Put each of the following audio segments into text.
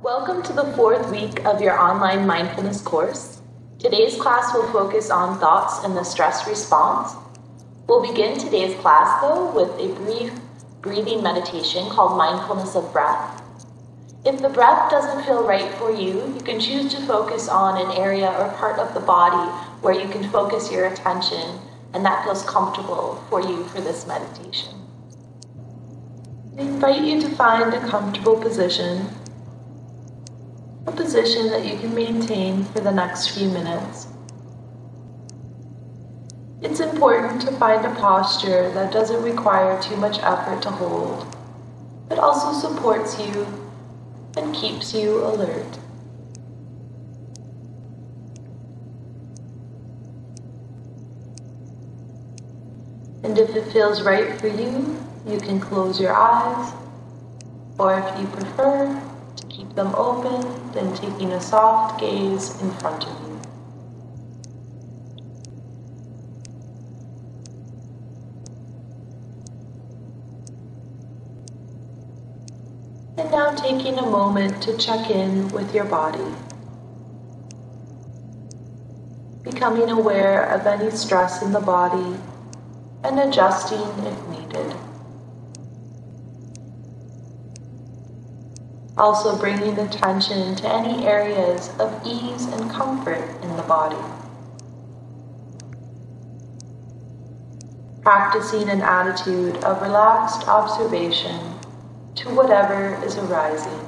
Welcome to the fourth week of your online mindfulness course. Today's class will focus on thoughts and the stress response. We'll begin today's class, though, with a brief breathing meditation called Mindfulness of Breath. If the breath doesn't feel right for you, you can choose to focus on an area or part of the body where you can focus your attention, and that feels comfortable for you for this meditation. I invite you to find a comfortable position, a position that you can maintain for the next few minutes. It's important to find a posture that doesn't require too much effort to hold, but also supports you and keeps you alert. And if it feels right for you, you can close your eyes, or if you prefer, to keep them open, then taking a soft gaze in front of you. And now taking a moment to check in with your body, becoming aware of any stress in the body and adjusting if needed. Also bringing attention to any areas of ease and comfort in the body. Practicing an attitude of relaxed observation to whatever is arising.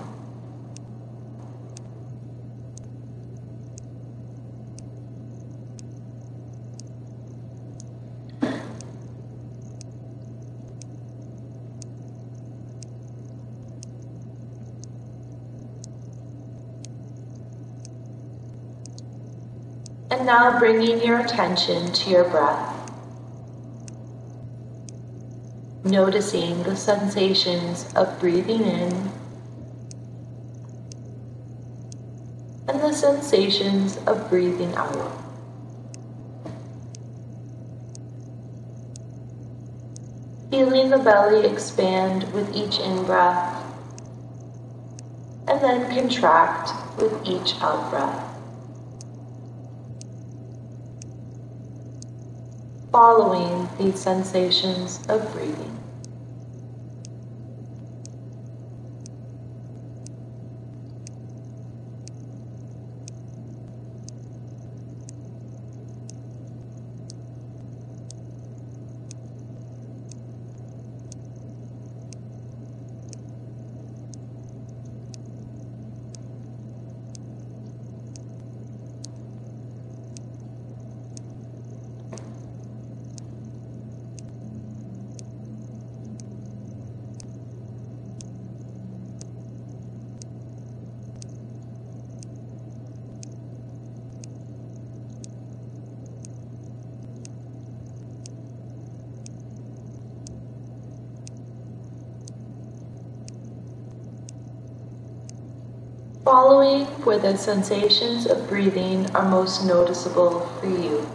And now bringing your attention to your breath. Noticing the sensations of breathing in and the sensations of breathing out. Feeling the belly expand with each in-breath and then contract with each out-breath. Following these sensations of breathing. Following where the sensations of breathing are most noticeable for you.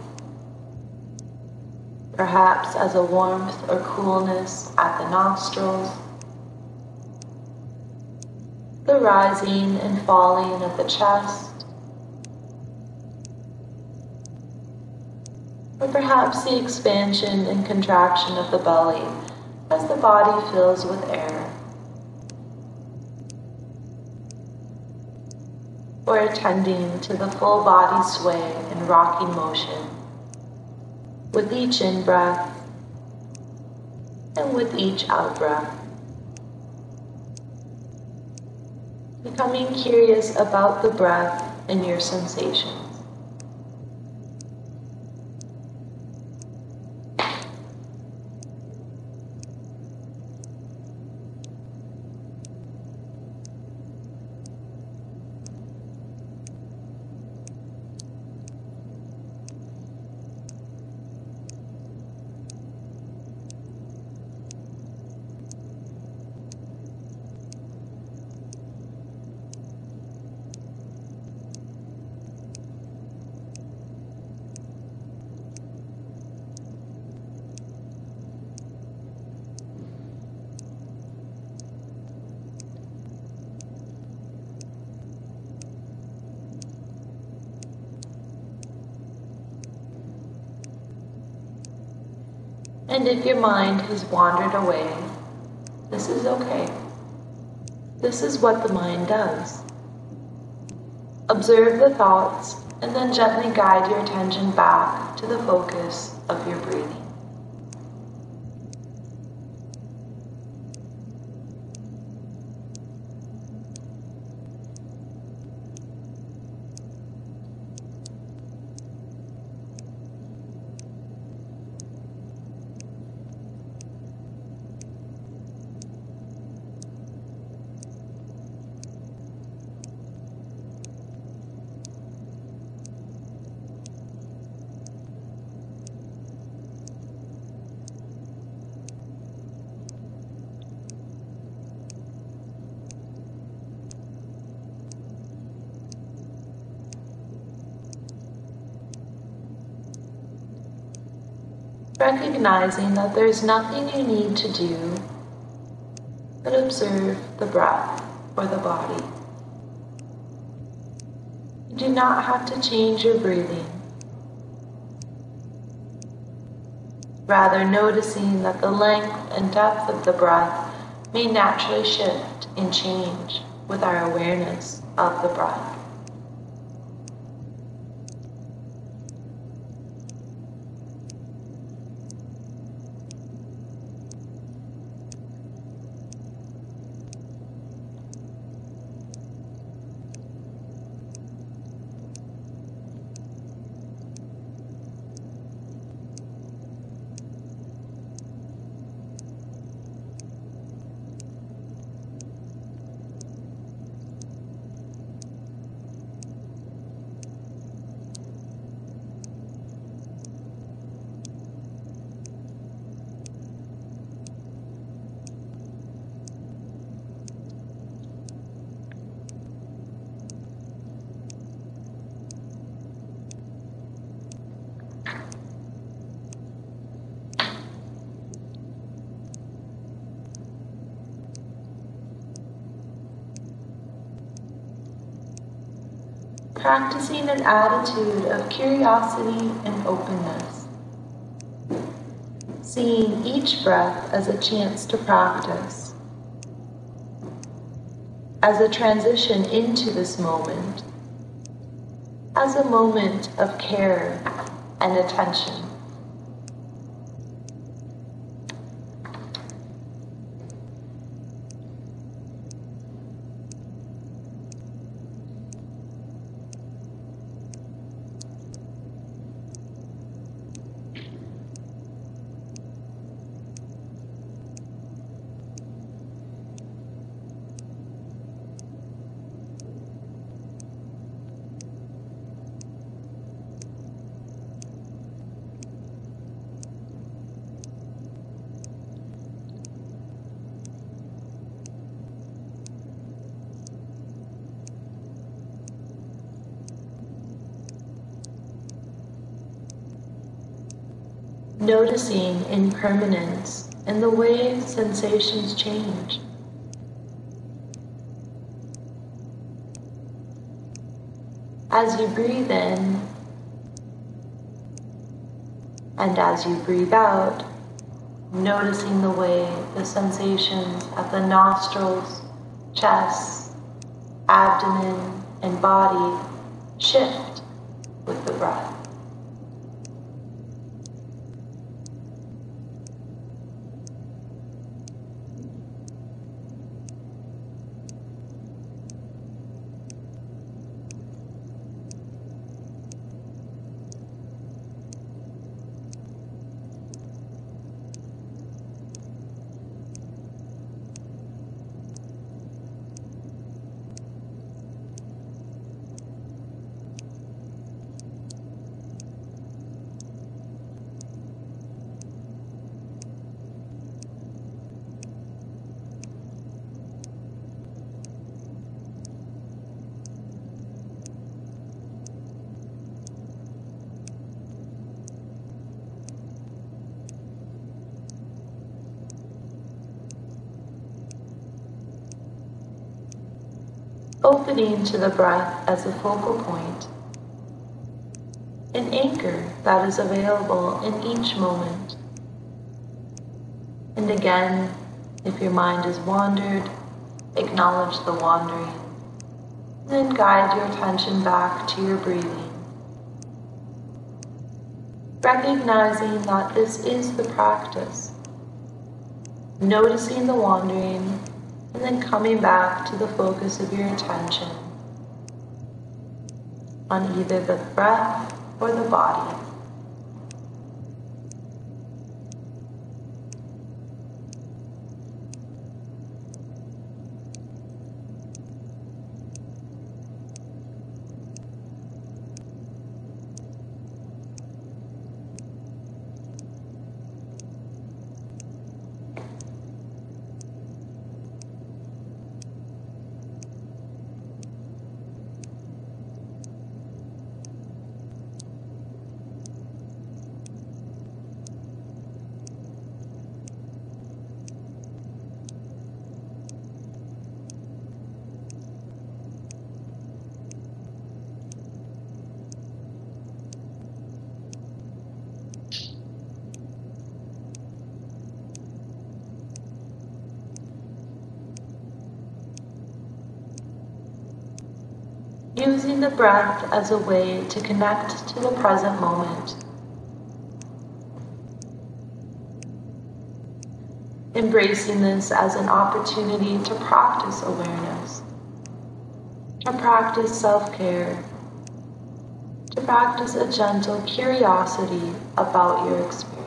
Perhaps as a warmth or coolness at the nostrils, the rising and falling of the chest, or perhaps the expansion and contraction of the belly as the body fills with air. Or attending to the full body sway and rocking motion with each in-breath and with each out-breath. Becoming curious about the breath and your sensations. And if your mind has wandered away, this is okay. This is what the mind does. Observe the thoughts and then gently guide your attention back to the focus of your breathing. Recognizing that there's nothing you need to do but observe the breath or the body. You do not have to change your breathing. Rather, noticing that the length and depth of the breath may naturally shift and change with our awareness of the breath. Practicing an attitude of curiosity and openness, seeing each breath as a chance to practice, as a transition into this moment, as a moment of care and attention. Noticing impermanence in the way sensations change. As you breathe in and as you breathe out, noticing the way the sensations at the nostrils, chest, abdomen, and body shift with the breath. Opening to the breath as a focal point, an anchor that is available in each moment. And again, if your mind has wandered, acknowledge the wandering. Then guide your attention back to your breathing, recognizing that this is the practice, noticing the wandering, and then coming back to the focus of your attention on either the breath or the body. Using the breath as a way to connect to the present moment. Embracing this as an opportunity to practice awareness, to practice self-care, to practice a gentle curiosity about your experience.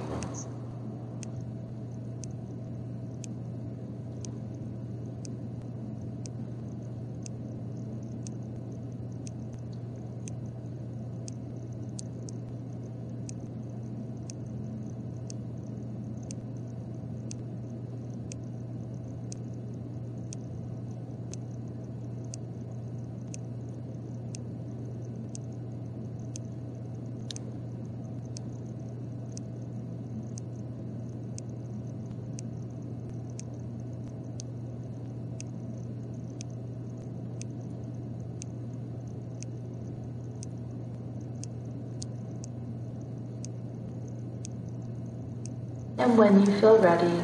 And when you feel ready,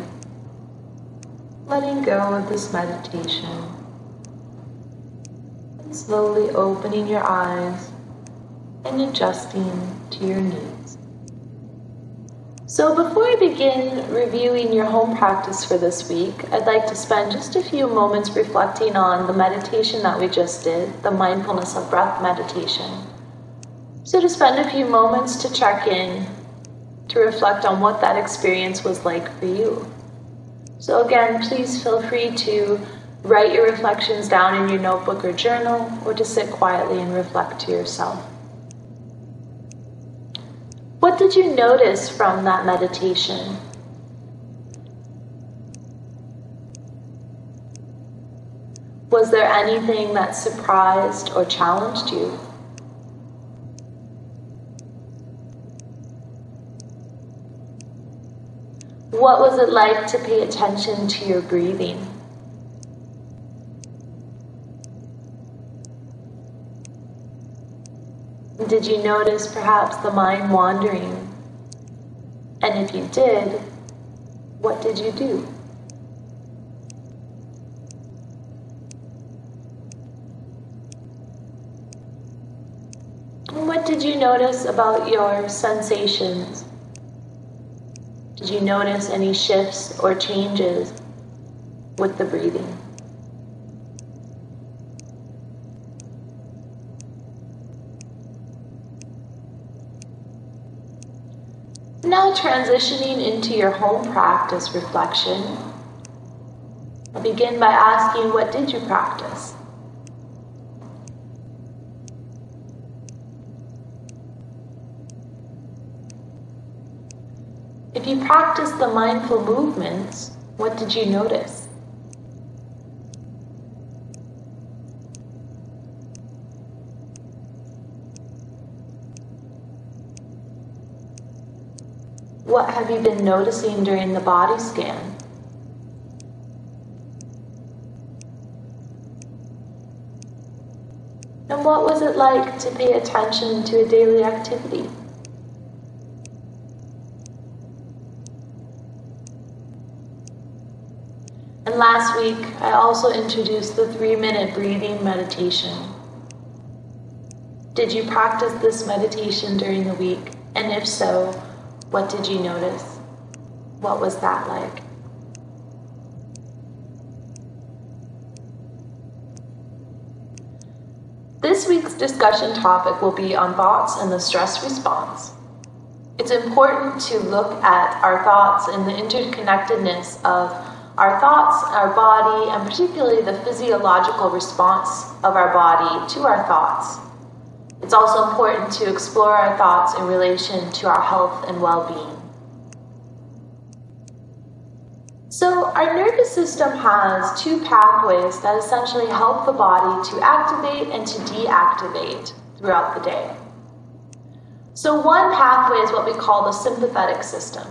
letting go of this meditation and slowly opening your eyes and adjusting to your needs. So before I begin reviewing your home practice for this week, I'd like to spend just a few moments reflecting on the meditation that we just did, the mindfulness of breath meditation. So to spend a few moments to check in, to reflect on what that experience was like for you. So again, please feel free to write your reflections down in your notebook or journal, or to sit quietly and reflect to yourself. What did you notice from that meditation? Was there anything that surprised or challenged you? What was it like to pay attention to your breathing? Did you notice perhaps the mind wandering? And if you did, what did you do? And what did you notice about your sensations? Did you notice any shifts or changes with the breathing? Now transitioning into your home practice reflection, I'll begin by asking, what did you practice? If you practiced the mindful movements, what did you notice? What have you been noticing during the body scan? And what was it like to pay attention to a daily activity? . And last week, I also introduced the 3-minute breathing meditation. Did you practice this meditation during the week? And if so, what did you notice? What was that like? This week's discussion topic will be on thoughts and the stress response. It's important to look at our thoughts and the interconnectedness of our thoughts, our body, and particularly the physiological response of our body to our thoughts. It's also important to explore our thoughts in relation to our health and well-being. So our nervous system has 2 pathways that essentially help the body to activate and to deactivate throughout the day. So one pathway is what we call the sympathetic system.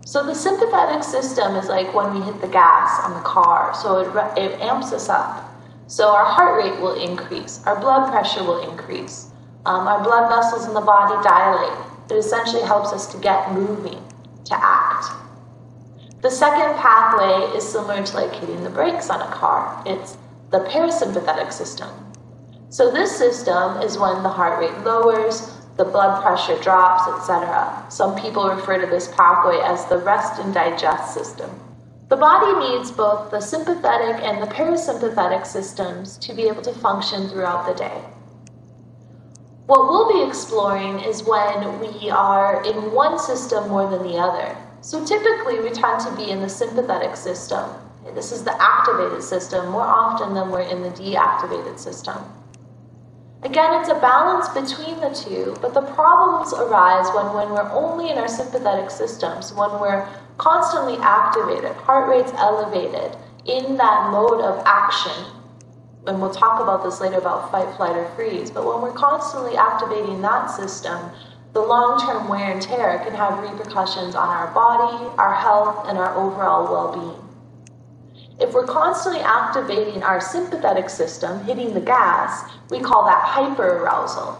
So the sympathetic system is like when we hit the gas on the car, so it amps us up. So our heart rate will increase, our blood pressure will increase, our blood vessels in the body dilate. It essentially helps us to get moving, to act. The second pathway is similar to like hitting the brakes on a car. It's the parasympathetic system. So this system is when the heart rate lowers, the blood pressure drops, etc. Some people refer to this pathway as the rest and digest system. The body needs both the sympathetic and the parasympathetic systems to be able to function throughout the day. What we'll be exploring is when we are in one system more than the other. So typically we tend to be in the sympathetic system. This is the activated system more often than we're in the deactivated system. Again, it's a balance between the two, but the problems arise when we're only in our sympathetic systems, when we're constantly activated, heart rate's elevated, in that mode of action. And we'll talk about this later about fight, flight, or freeze, but when we're constantly activating that system, the long-term wear and tear can have repercussions on our body, our health, and our overall well-being. If we're constantly activating our sympathetic system, hitting the gas, we call that hyperarousal.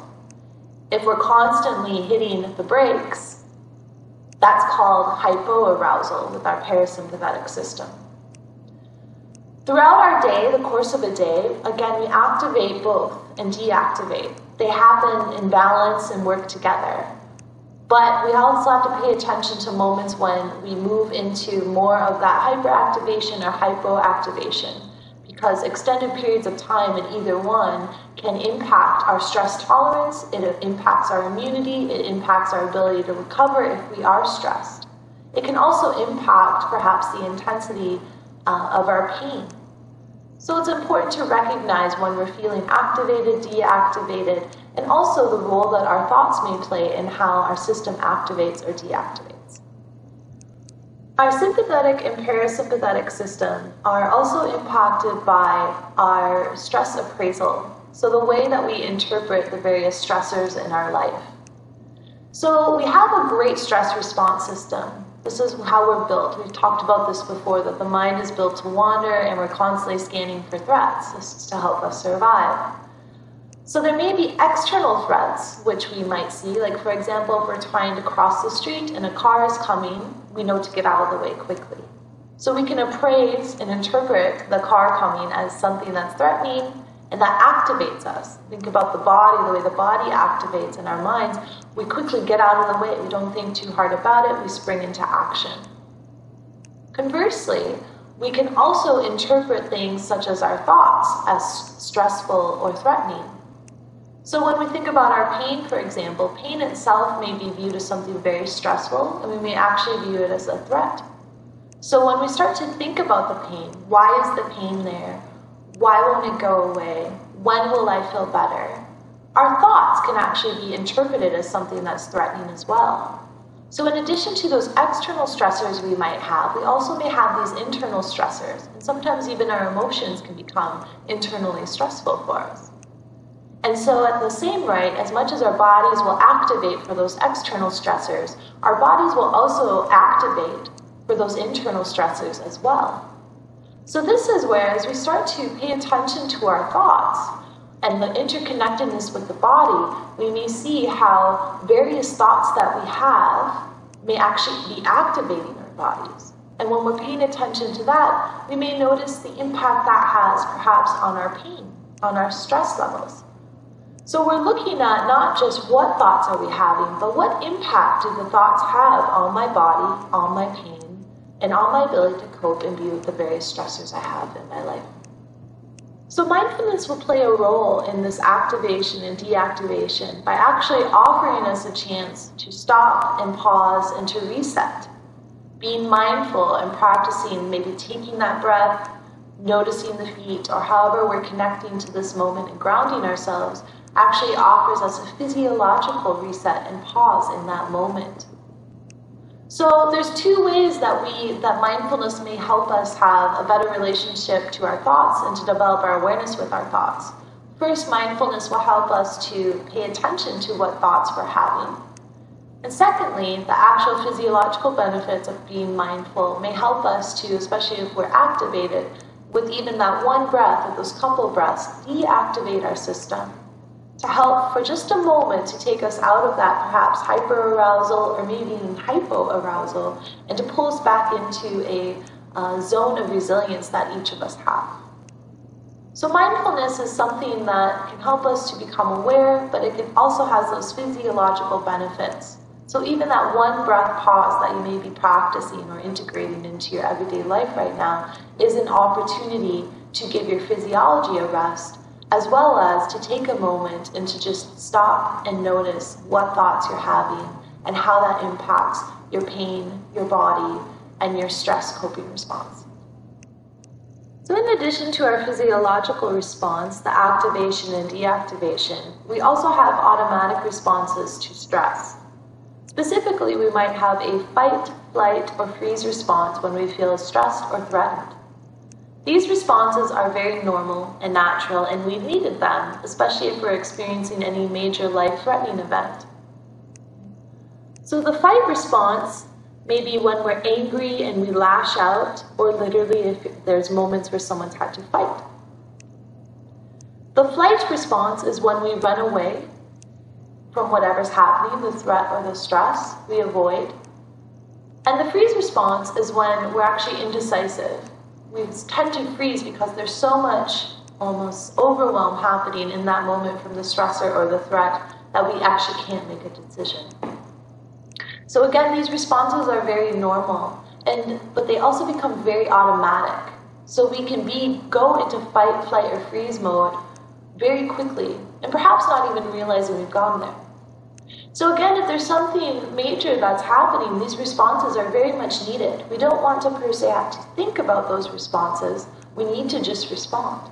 If we're constantly hitting the brakes, that's called hypoarousal with our parasympathetic system. Throughout our day, the course of a day, again, we activate both and deactivate. They happen in balance and work together. But we also have to pay attention to moments when we move into more of that hyperactivation or hypoactivation, because extended periods of time in either one can impact our stress tolerance, it impacts our immunity, it impacts our ability to recover if we are stressed. It can also impact perhaps the intensity of our pain. So it's important to recognize when we're feeling activated, deactivated, and also the role that our thoughts may play in how our system activates or deactivates. Our sympathetic and parasympathetic system are also impacted by our stress appraisal, so the way that we interpret the various stressors in our life. So we have a great stress response system. This is how we're built. We've talked about this before, that the mind is built to wander and we're constantly scanning for threats. This is to help us survive. So there may be external threats, which we might see, like for example, if we're trying to cross the street and a car is coming, we know to get out of the way quickly. So we can appraise and interpret the car coming as something that's threatening, and that activates us. Think about the body, the way the body activates in our minds. We quickly get out of the way. We don't think too hard about it. We spring into action. Conversely, we can also interpret things such as our thoughts as stressful or threatening. So when we think about our pain, for example, pain itself may be viewed as something very stressful, and we may actually view it as a threat. So when we start to think about the pain, why is the pain there? Why won't it go away? When will I feel better? Our thoughts can actually be interpreted as something that's threatening as well. So in addition to those external stressors we might have, we also may have these internal stressors. And sometimes even our emotions can become internally stressful for us. And so at the same rate, as much as our bodies will activate for those external stressors, our bodies will also activate for those internal stressors as well. So this is where, as we start to pay attention to our thoughts and the interconnectedness with the body, we may see how various thoughts that we have may actually be activating our bodies. And when we're paying attention to that, we may notice the impact that has perhaps on our pain, on our stress levels. So we're looking at not just what thoughts are we having, but what impact do the thoughts have on my body, on my pain, and on my ability to cope and be with the various stressors I have in my life. So mindfulness will play a role in this activation and deactivation by actually offering us a chance to stop and pause and to reset. Being mindful and practicing, maybe taking that breath, noticing the feet, or however we're connecting to this moment and grounding ourselves actually offers us a physiological reset and pause in that moment. So there's two ways that mindfulness may help us have a better relationship to our thoughts and to develop our awareness with our thoughts. First, mindfulness will help us to pay attention to what thoughts we're having. And secondly, the actual physiological benefits of being mindful may help us to, especially if we're activated, with even that one breath or those couple breaths, deactivate our system to help for just a moment to take us out of that perhaps hyper-arousal or maybe even hypo-arousal and to pull us back into a zone of resilience that each of us have. So mindfulness is something that can help us to become aware, but it can also has those physiological benefits. So even that one breath pause that you may be practicing or integrating into your everyday life right now is an opportunity to give your physiology a rest, as well as to take a moment and to just stop and notice what thoughts you're having and how that impacts your pain, your body, and your stress coping response. So in addition to our physiological response, the activation and deactivation, we also have automatic responses to stress. Specifically, we might have a fight, flight, or freeze response when we feel stressed or threatened. These responses are very normal and natural, and we needed them, especially if we're experiencing any major life-threatening event. So the fight response may be when we're angry and we lash out, or literally if there's moments where someone's had to fight. The flight response is when we run away from whatever's happening, the threat or the stress, we avoid. And the freeze response is when we're actually indecisive. We tend to freeze because there's so much almost overwhelm happening in that moment from the stressor or the threat that we actually can't make a decision. So again, these responses are very normal, but they also become very automatic. So we can go into fight, flight, or freeze mode very quickly, and perhaps not even realizing we've gone there. So again, if there's something major that's happening, these responses are very much needed. We don't want to per se have to think about those responses. We need to just respond.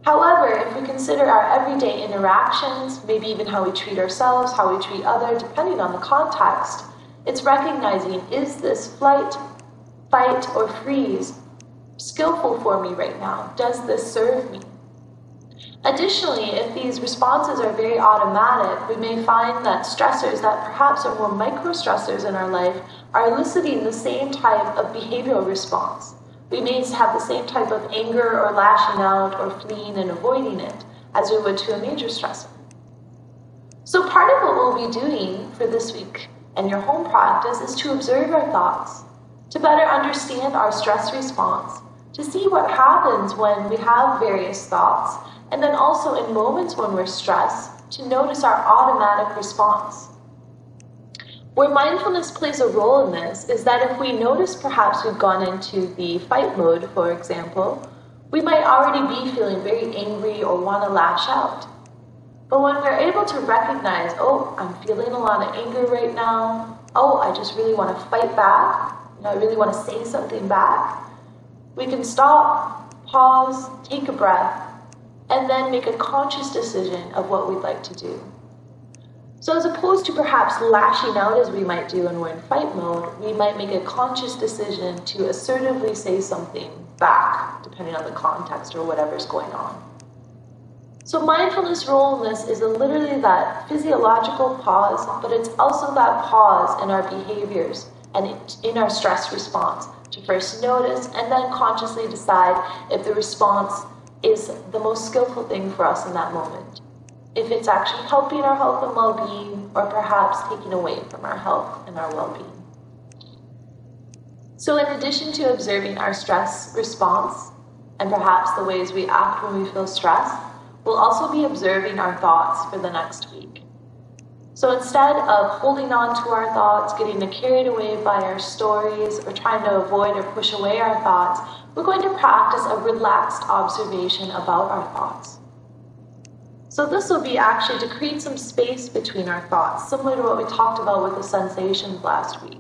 However, if we consider our everyday interactions, maybe even how we treat ourselves, how we treat others, depending on the context, it's recognizing, is this flight, fight, or freeze skillful for me right now? Does this serve me? Additionally, if these responses are very automatic, we may find that stressors that perhaps are more micro-stressors in our life are eliciting the same type of behavioral response. We may have the same type of anger or lashing out or fleeing and avoiding it as we would to a major stressor. So part of what we'll be doing for this week and your home practice is to observe our thoughts, to better understand our stress response, to see what happens when we have various thoughts, and then also in moments when we're stressed, to notice our automatic response. Where mindfulness plays a role in this is that if we notice perhaps we've gone into the fight mode, for example, we might already be feeling very angry or want to lash out. But when we're able to recognize, oh, I'm feeling a lot of anger right now, oh, I just really want to fight back, I really want to say something back, we can stop, pause, take a breath, and then make a conscious decision of what we'd like to do. So as opposed to perhaps lashing out as we might do when we're in fight mode, we might make a conscious decision to assertively say something back, depending on the context or whatever's going on. So mindfulness role in this is literally that physiological pause, but it's also that pause in our behaviors and in our stress response to first notice and then consciously decide if the response is the most skillful thing for us in that moment. If it's actually helping our health and well-being, or perhaps taking away from our health and our well-being. So in addition to observing our stress response, and perhaps the ways we act when we feel stressed, we'll also be observing our thoughts for the next week. So instead of holding on to our thoughts, getting carried away by our stories, or trying to avoid or push away our thoughts, we're going to practice a relaxed observation about our thoughts. So this will be actually to create some space between our thoughts, similar to what we talked about with the sensations last week.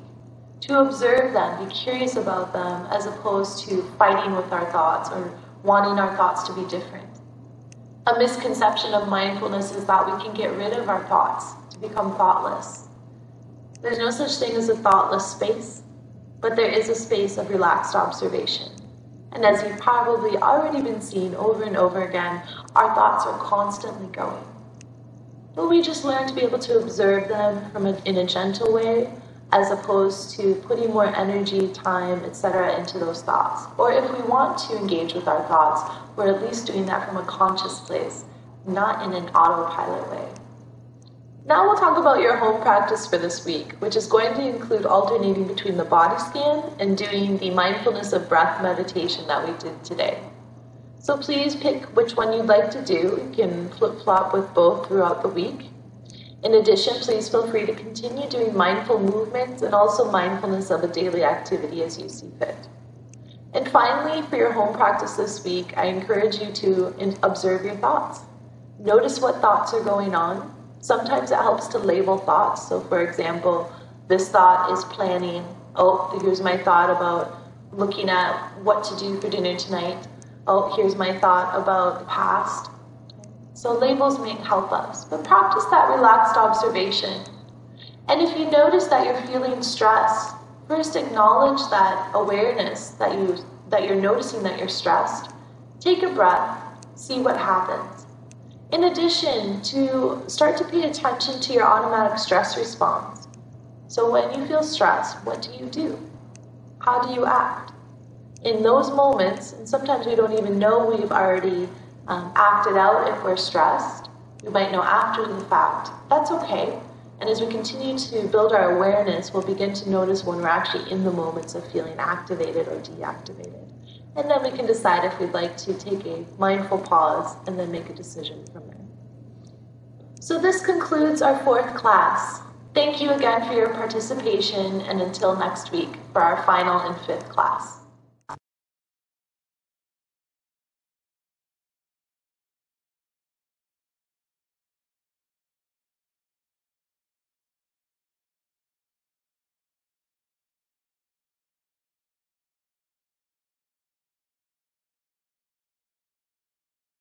To observe them, be curious about them, as opposed to fighting with our thoughts or wanting our thoughts to be different. A misconception of mindfulness is that we can get rid of our thoughts, to become thoughtless. There's no such thing as a thoughtless space, but there is a space of relaxed observation. And as you've probably already been seeing over and over again, our thoughts are constantly going. But we just learn to be able to observe them in a gentle way, as opposed to putting more energy, time, etc. into those thoughts. Or if we want to engage with our thoughts, we're at least doing that from a conscious place, not in an autopilot way. Now we'll talk about your home practice for this week, which is going to include alternating between the body scan and doing the mindfulness of breath meditation that we did today. So please pick which one you'd like to do. You can flip-flop with both throughout the week. In addition, please feel free to continue doing mindful movements and also mindfulness of a daily activity as you see fit. And finally, for your home practice this week, I encourage you to observe your thoughts. Notice what thoughts are going on. Sometimes it helps to label thoughts. So for example, this thought is planning. Oh, here's my thought about looking at what to do for dinner tonight. Oh, here's my thought about the past. So labels may help us, but practice that relaxed observation. And if you notice that you're feeling stressed, first acknowledge that awareness that you're noticing that you're stressed. Take a breath, see what happens. In addition, to start to pay attention to your automatic stress response. So when you feel stressed, what do? How do you act? In those moments, and sometimes we don't even know we've already acted out if we're stressed. We might know after the fact. That's okay. And as we continue to build our awareness, we'll begin to notice when we're actually in the moments of feeling activated or deactivated. And then we can decide if we'd like to take a mindful pause and then make a decision from there. So this concludes our 4th class. Thank you again for your participation, and until next week for our final and 5th class.